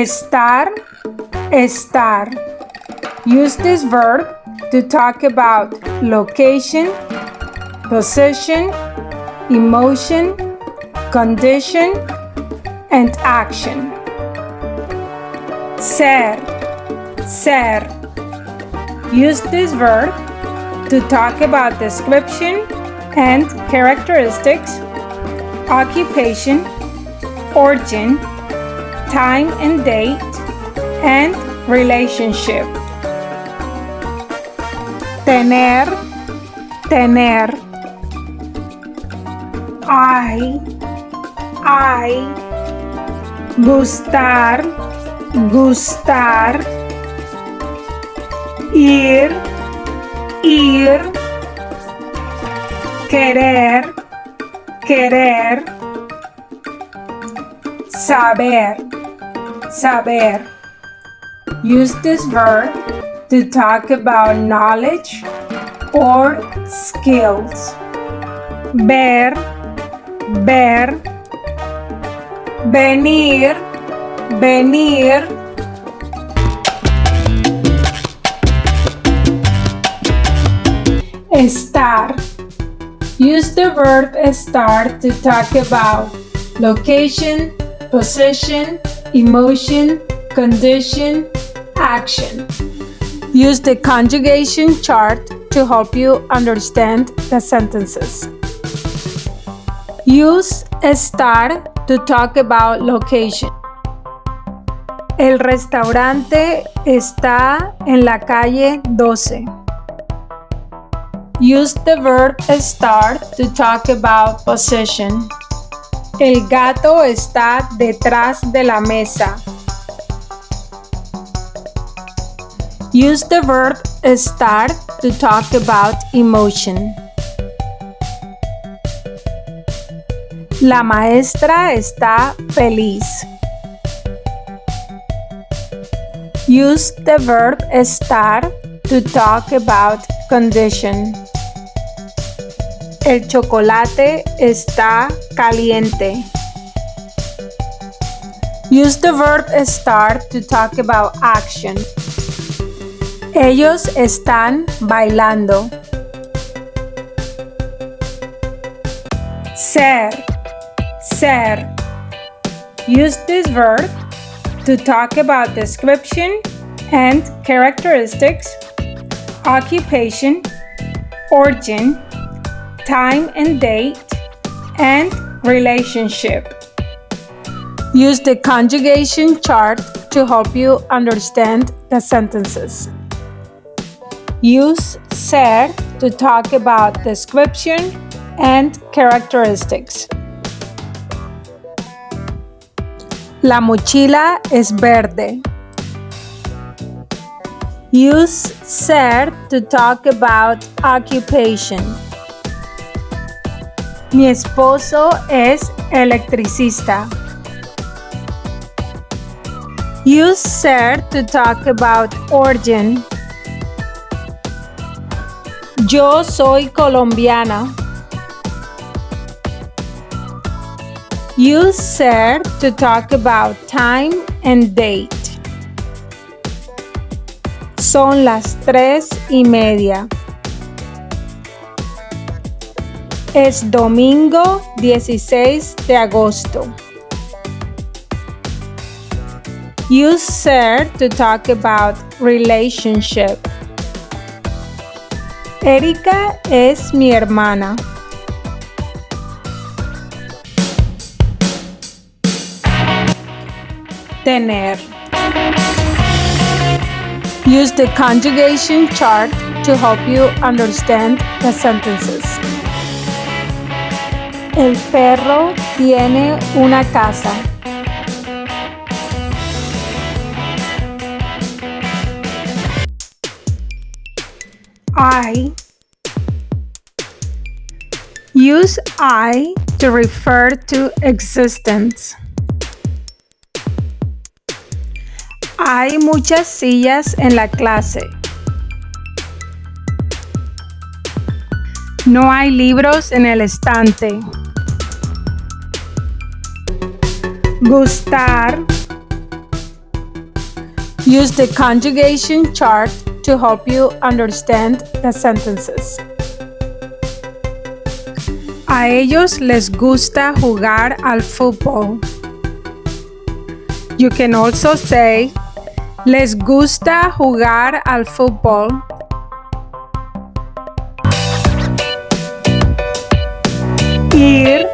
Estar, estar. Use this verb to talk about location, position, emotion, condition, and action. Ser, ser. Use this verb to talk about description and characteristics, occupation, origin, time and date, and relationship. Tener, tener. I. Gustar, gustar. Ir. Querer, querer. Saber, saber. Use this verb to talk about knowledge or skills. Ver, ver. Venir, venir. Estar. Use the verb estar to talk about location, position, emotion, condition, action. Use the conjugation chart to help you understand the sentences. Use estar to talk about location. El restaurante está en la calle 12. Use the verb estar to talk about position. El gato está detrás de la mesa. Use the verb estar to talk about emotion. La maestra está feliz. Use the verb estar to talk about condition. El chocolate está caliente. Use the verb estar to talk about action. Ellos están bailando. Ser, ser. Use this verb to talk about description and characteristics, occupation, origin, time and date, and relationship. Use the conjugation chart to help you understand the sentences. Use ser to talk about description and characteristics. La mochila es verde. Use ser to talk about occupation. Mi esposo es electricista. Use ser to talk about origin. Yo soy colombiana. Use ser to talk about time and date. Son las 3:30. Es domingo 16 de agosto. Use ser to talk about relationship. Erika es mi hermana. Tener. Use the conjugation chart to help you understand the sentences. El perro tiene una casa. I. Use I to refer to existence. Hay muchas sillas en la clase. No hay libros en el estante. Gustar, Use the conjugation chart to help you understand the sentences. A ellos les gusta jugar al fútbol. You can also say, les gusta jugar al fútbol. Ir.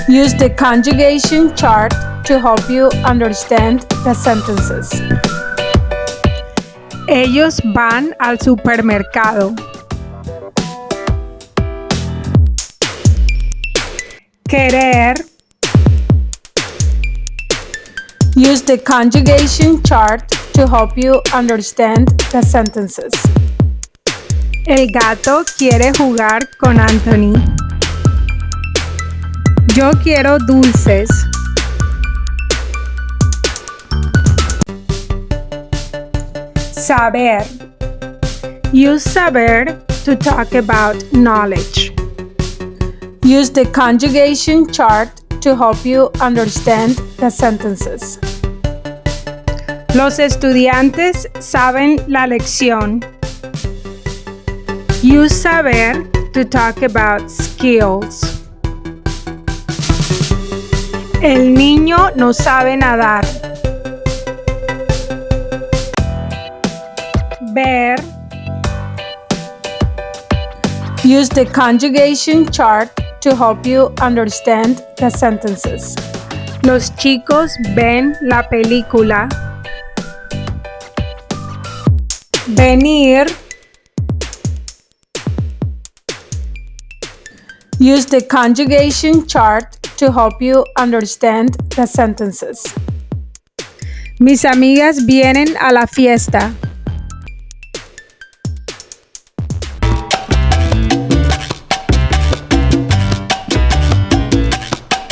Use the conjugation chart to help you understand the sentences. Ellos van al supermercado. Querer. Use the conjugation chart to help you understand the sentences. El gato quiere jugar con Anthony. Yo quiero dulces. Saber. Use saber to talk about knowledge. Use the conjugation chart to help you understand the sentences. Los estudiantes saben la lección. Use saber to talk about skills. El niño no sabe nadar. Ver. Use the conjugation chart to help you understand the sentences. Los chicos ven la película. Venir. Use the conjugation chart to help you understand the sentences. Mis amigas vienen a la fiesta.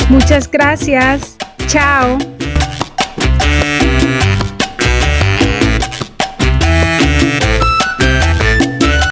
Muchas gracias. Chao.